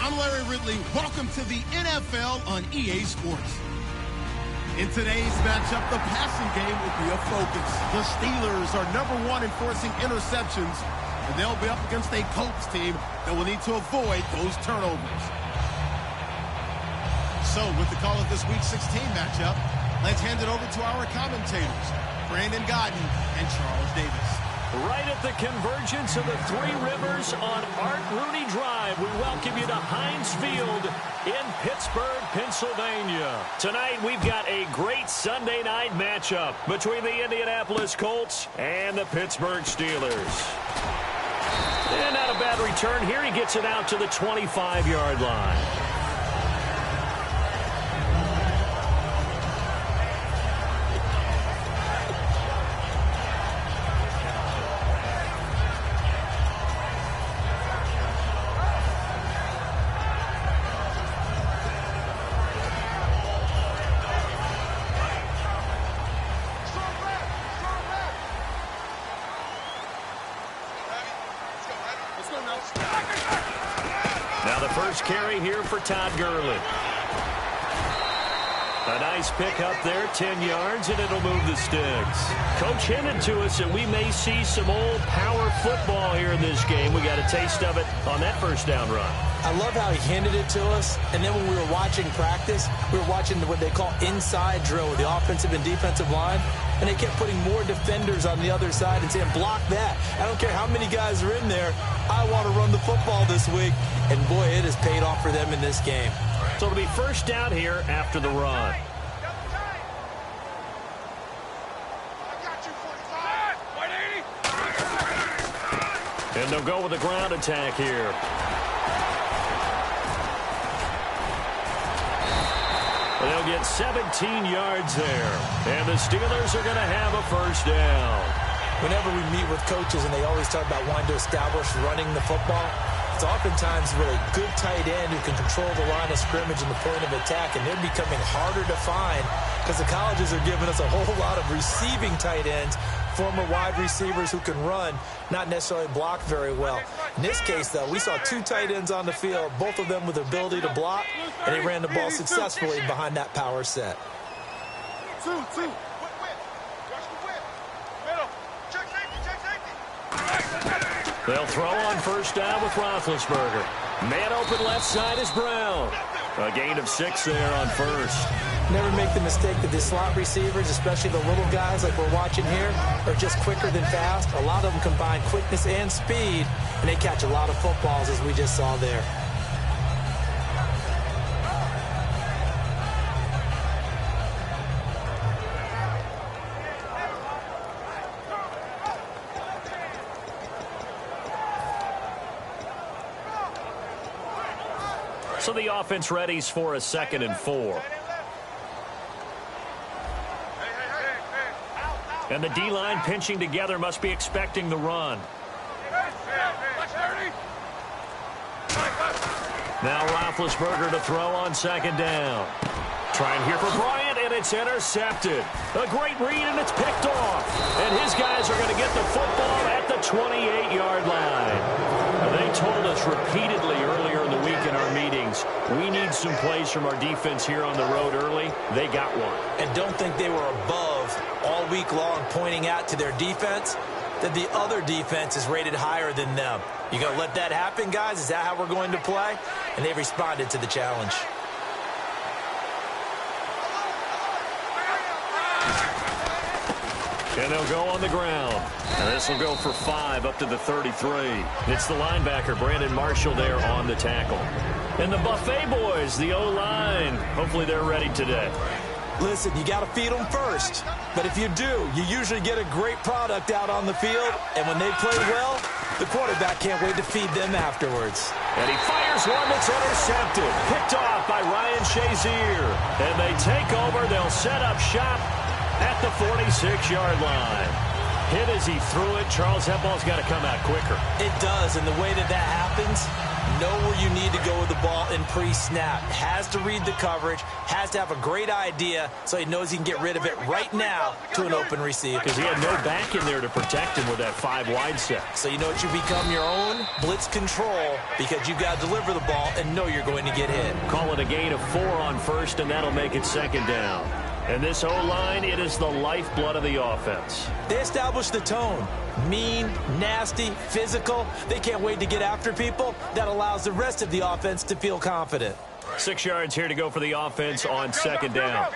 I'm Larry Ridley. Welcome to the NFL on EA Sports. In today's matchup, the passing game will be a focus. The Steelers are #1 in forcing interceptions, and they'll be up against a Colts team that will need to avoid those turnovers. So, with the call of this Week 16 matchup, let's hand it over to our commentators, Brandon Godden and Charles Davis. Right at the convergence of the Three Rivers on Art Rooney Drive, we welcome you to Heinz Field in Pittsburgh, Pennsylvania. Tonight, we've got a great Sunday night matchup between the Indianapolis Colts and the Pittsburgh Steelers. And not a bad return here. He gets it out to the 25-yard line. Now the first carry here for Todd Gurley. A nice pick up there, 10 yards, and it'll move the sticks. Coach hinted to us that we may see some old power football here in this game. We got a taste of it on that first down run. I love how he hinted it to us, and then when we were watching practice, we were watching what they call inside drill with the offensive and defensive line, and they kept putting more defenders on the other side and saying, block that. I don't care how many guys are in there. I want to run the football this week. And, boy, it has paid off for them in this game. So it'll be first down here after the run. And they'll go with a ground attack here. They'll get 17 yards there. And the Steelers are going to have a first down. Whenever we meet with coaches and they always talk about wanting to establish running the football, It's oftentimes really good tight end who can control the line of scrimmage and the point of attack, and they're becoming harder to find because the colleges are giving us a whole lot of receiving tight ends, former wide receivers who can run, not necessarily block very well. In this case, though, we saw 2 tight ends on the field, both of them with the ability to block, and they ran the ball successfully behind that power set. They'll throw on first down with Roethlisberger. Man open left side is Brown. A gain of 6 there on first. Never make the mistake that the slot receivers, especially the little guys like we're watching here, are just quicker than fast. A lot of them combine quickness and speed, and they catch a lot of footballs, as we just saw there. So the offense readies for a 2nd and 4. And the D-line pinching together must be expecting the run. Now Roethlisberger to throw on 2nd down. Trying here for Bryant, and it's intercepted. A great read, and it's picked off. And his guys are going to get the football at the 28-yard line. They told us repeatedly earlier in the week in our meetings, we need some plays from our defense here on the road early. They got one. And don't think they were above all week long pointing out to their defense that the other defense is rated higher than them. You going to let that happen, guys? Is that how we're going to play? And they responded to the challenge. And they'll go on the ground. And this will go for 5 up to the 33. It's the linebacker, Brandon Marshall, there on the tackle. And the Buffet boys, the O-line. Hopefully they're ready today. Listen, you got to feed them first. But if you do, you usually get a great product out on the field. And when they play well, the quarterback can't wait to feed them afterwards. And he fires one that's intercepted. Picked off by Ryan Shazier. And they take over. They'll set up shop at the 46-yard line. Hit as he threw it. Charles, that ball's got to come out quicker. It does, and the way that happens, know where you need to go with the ball in pre-snap. Has to read the coverage, has to have a great idea so he knows he can get rid of it right now to an open receiver. Because he had no back in there to protect him with that 5-wide set. So you know what, you become your own blitz control because you've got to deliver the ball and know you're going to get hit. Call it a gain of 4 on first, and that'll make it 2nd down. And this O-line, it is the lifeblood of the offense. They established the tone. Mean, nasty, physical. They can't wait to get after people. That allows the rest of the offense to feel confident. 6 yards here to go for the offense on 2nd down.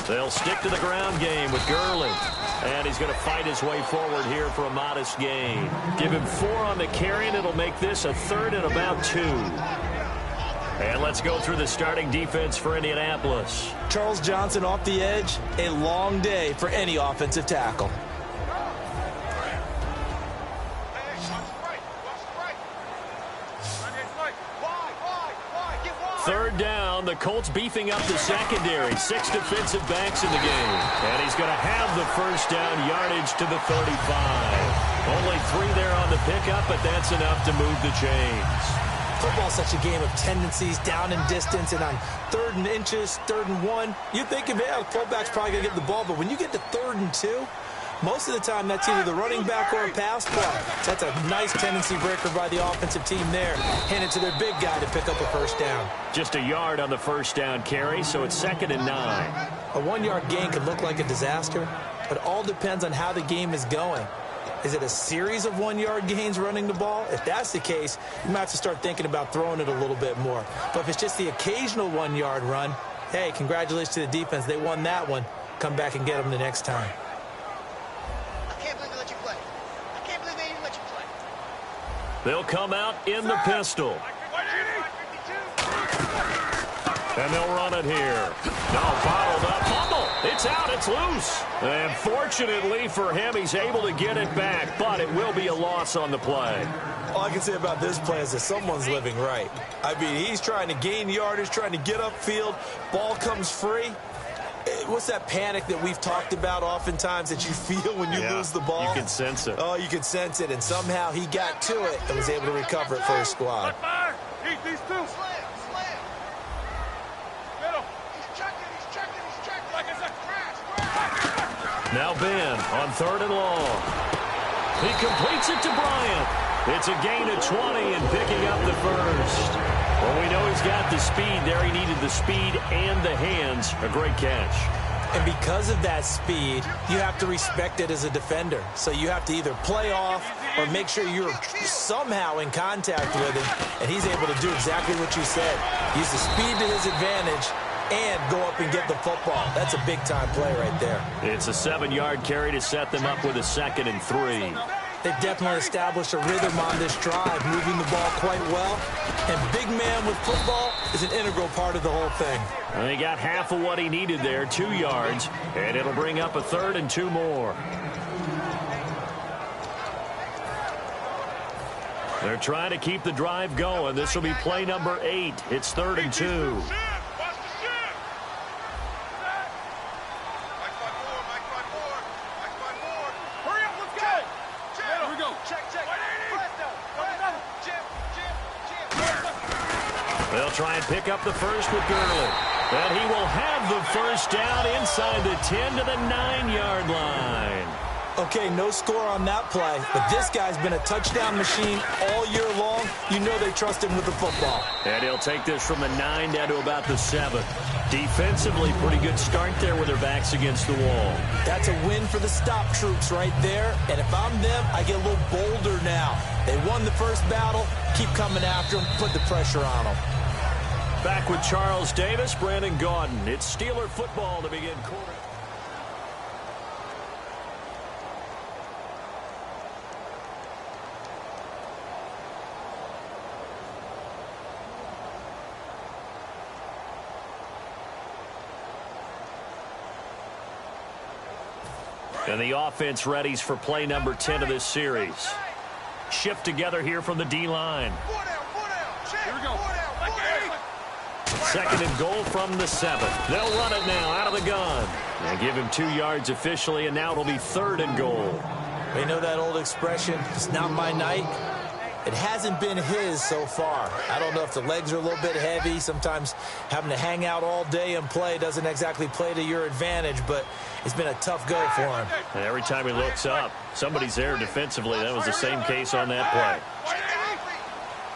They'll stick to the ground game with Gurley. And he's going to fight his way forward here for a modest gain. Give him 4 on the carry, and it'll make this a 3rd and about 2. And let's go through the starting defense for Indianapolis. Charles Johnson off the edge. A long day for any offensive tackle. Third down, the Colts beefing up the secondary. 6 defensive backs in the game. And he's going to have the first down, yardage to the 35. Only 3 there on the pickup, but that's enough to move the chains. Football's such a game of tendencies, down and distance, and on 3rd and inches, 3rd and 1, you think, yeah, the fullback's probably going to get the ball, but when you get to 3rd and 2, most of the time that's either the running back or a pass play. So that's a nice tendency breaker by the offensive team there. Hand it to their big guy to pick up a first down. Just a yard on the first down carry, so it's 2nd and 9. A 1-yard gain could look like a disaster, but it all depends on how the game is going. Is it a series of 1-yard gains running the ball? If that's the case, you might have to start thinking about throwing it a little bit more. But if it's just the occasional 1-yard run, hey, congratulations to the defense. They won that one. Come back and get them the next time. They'll come out in the pistol. And they'll run it here. Now bottled up. Fumble. It's out. It's loose. And fortunately for him, he's able to get it back, but it will be a loss on the play. All I can say about this play is that someone's living right. I mean, he's trying to gain yardage, trying to get upfield. Ball comes free. What's that panic that we've talked about oftentimes that you feel when you lose the ball? You can sense it. Oh, you can sense it, and somehow he got to it and was able to recover it for his squad. He's two. Slam. Middle. He's checking. Like it's a crash. Now Ben on 3rd and long. He completes it to Bryant. It's a gain of 20 and picking up the first. Well, we know he's got the speed there. He needed the speed and the hands. A great catch. And because of that speed, you have to respect it as a defender. So you have to either play off or make sure you're somehow in contact with him. And he's able to do exactly what you said. Use the speed to his advantage and go up and get the football. That's a big-time play right there. It's a 7-yard carry to set them up with a 2nd and 3. They've definitely established a rhythm on this drive, moving the ball quite well. And big man with football is an integral part of the whole thing. And he got half of what he needed there, 2 yards, and it'll bring up a 3rd and 2 more. They're trying to keep the drive going. This will be play number 8. It's 3rd and 2. They'll try and pick up the first with Gurley. And he will have the first down inside the 10 to the 9-yard line. Okay, no score on that play, but this guy's been a touchdown machine all year long. You know they trust him with the football. And he'll take this from the 9 down to about the 7. Defensively, pretty good start there with their backs against the wall. That's a win for the stop troops right there. And if I'm them, I get a little bolder now. They won the first battle. Keep coming after them. Put the pressure on them. Back with Charles Davis, Brandon Gaudin. It's Steeler football to begin quarter. And the offense readies for play number 10 of this series. Shift together here from the D-line. Here we go. 2nd and goal from the 7. They'll run it now out of the gun. And give him 2 yards officially, and now it'll be 3rd and goal. We know that old expression, it's not my night. It hasn't been his so far. I don't know if the legs are a little bit heavy. Sometimes having to hang out all day and play doesn't exactly play to your advantage, but it's been a tough go for him. And every time he looks up, somebody's there defensively. That was the same case on that play.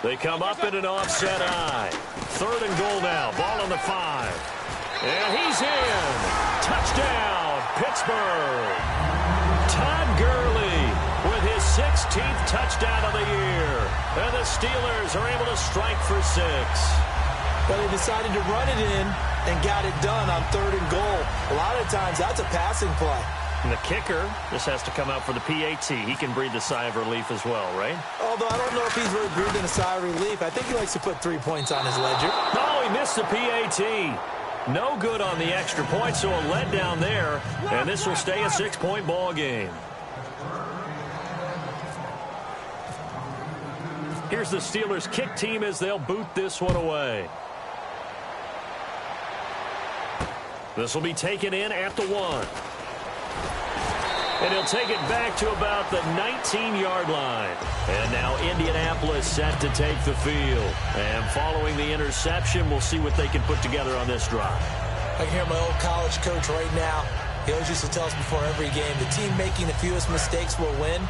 They come up in an offset eye. 3rd and goal now. Ball on the 5. And he's in. Touchdown, Pittsburgh. Todd Gurley with his 16th touchdown of the year. And the Steelers are able to strike for 6. Well, they decided to run it in and got it done on 3rd and goal. A lot of times that's a passing play. And the kicker, this has to come out for the PAT. He can breathe a sigh of relief as well, right? Although I don't know if he's really breathing a sigh of relief. I think he likes to put 3 points on his ledger. No, he missed the PAT. No good on the extra point, so a letdown there. And this will stay a 6-point ball game. Here's the Steelers' kick team as they'll boot this one away. This will be taken in at the 1. And he'll take it back to about the 19-yard line. And now Indianapolis set to take the field. And following the interception, we'll see what they can put together on this drive. I can hear my old college coach right now. He always used to tell us before every game, the team making the fewest mistakes will win.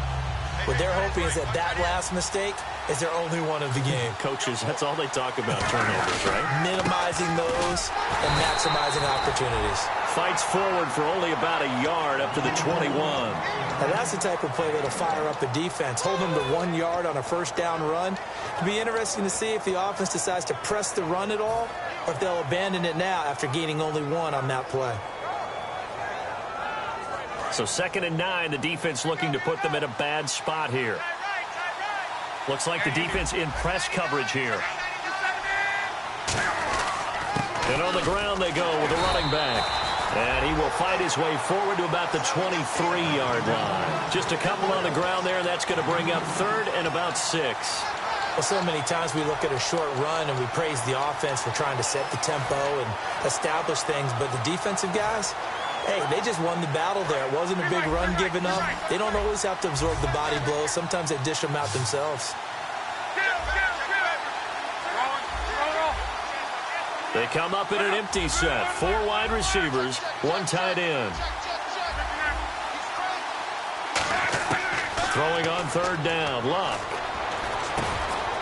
What they're hoping is that last mistake is their only one of the game. Coaches, that's all they talk about, turnovers, right? Minimizing those and maximizing opportunities. Fights forward for only about a yard up to the 21. Now that's the type of play that'll fire up a defense. Hold them to 1 yard on a first down run. It'll be interesting to see if the offense decides to press the run at all or if they'll abandon it now after gaining only 1 on that play. So 2nd and 9, the defense looking to put them in a bad spot here. Looks like the defense in press coverage here. And on the ground they go with a running back. And he will fight his way forward to about the 23-yard line. Just a couple on the ground there, and that's going to bring up 3rd and about 6. Well, so many times we look at a short run and we praise the offense for trying to set the tempo and establish things, but the defensive guys, hey, they just won the battle there. It wasn't a big run given up. They don't always have to absorb the body blows. Sometimes they dish them out themselves. They come up in an empty set. 4 wide receivers, 1 tight end. Throwing on 3rd down, Luck.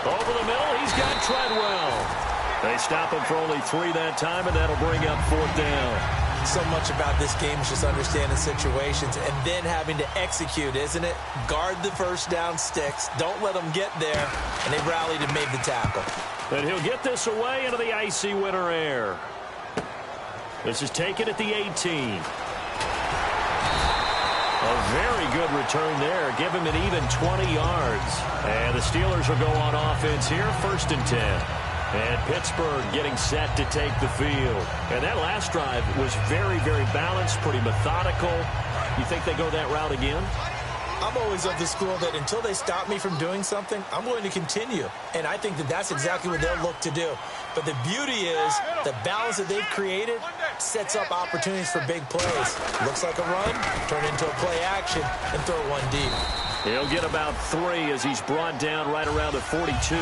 Over the middle, he's got Treadwell. They stop him for only 3 that time, and that'll bring up 4th down. So much about this game is just understanding situations and then having to execute, isn't it? Guard the first down sticks. Don't let them get there. And they rallied and made the tackle. And he'll get this away into the icy winter air. This is taken at the 18. A very good return there. Give him an even 20 yards. And the Steelers will go on offense here, 1st and 10. And Pittsburgh getting set to take the field. And that last drive was very, very balanced, pretty methodical. You think they go that route again? I'm always of the school that until they stop me from doing something, I'm going to continue. And I think that that's exactly what they'll look to do. But the beauty is the balance that they've created sets up opportunities for big plays. Looks like a run, turn into a play action, and throw one deep. He'll get about 3 as he's brought down right around the 42.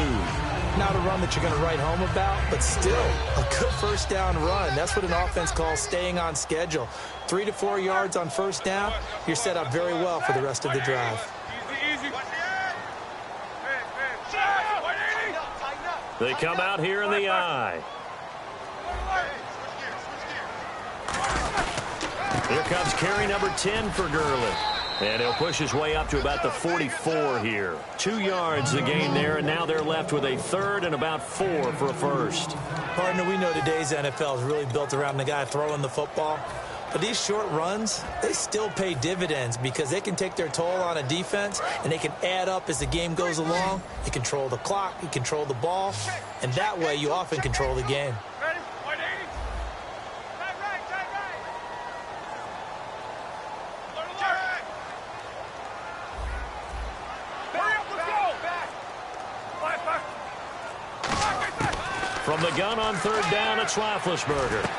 Not a run that you're going to write home about, but still a good first down run. That's what an offense calls staying on schedule. 3 to 4 yards on first down, you're set up very well for the rest of the drive. They come out here in the eye. Here comes carry number 10 for Gurley. And he'll push his way up to about the 44 here. 2 yards the gain there, and now they're left with a 3rd and about 4 for a first. Partner, we know today's NFL is really built around the guy throwing the football. But these short runs, they still pay dividends because they can take their toll on a defense, and they can add up as the game goes along. You control the clock, you control the ball, and that way you often control the game. From the gun on 3rd down, it's Roethlisberger.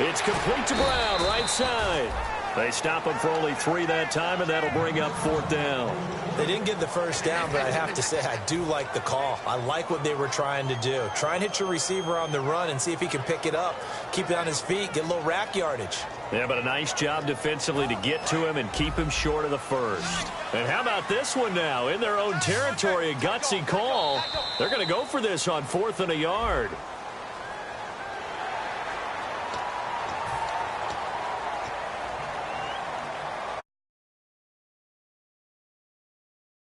It's complete to Brown, right side. They stop him for only 3 that time, and that'll bring up 4th down. They didn't get the first down, but I have to say I do like the call. I like what they were trying to do. Try and hit your receiver on the run and see if he can pick it up, keep it on his feet, get a little rack yardage. Yeah, but a nice job defensively to get to him and keep him short of the first. And how about this one now? In their own territory, a gutsy call. They're going to go for this on 4th and a yard.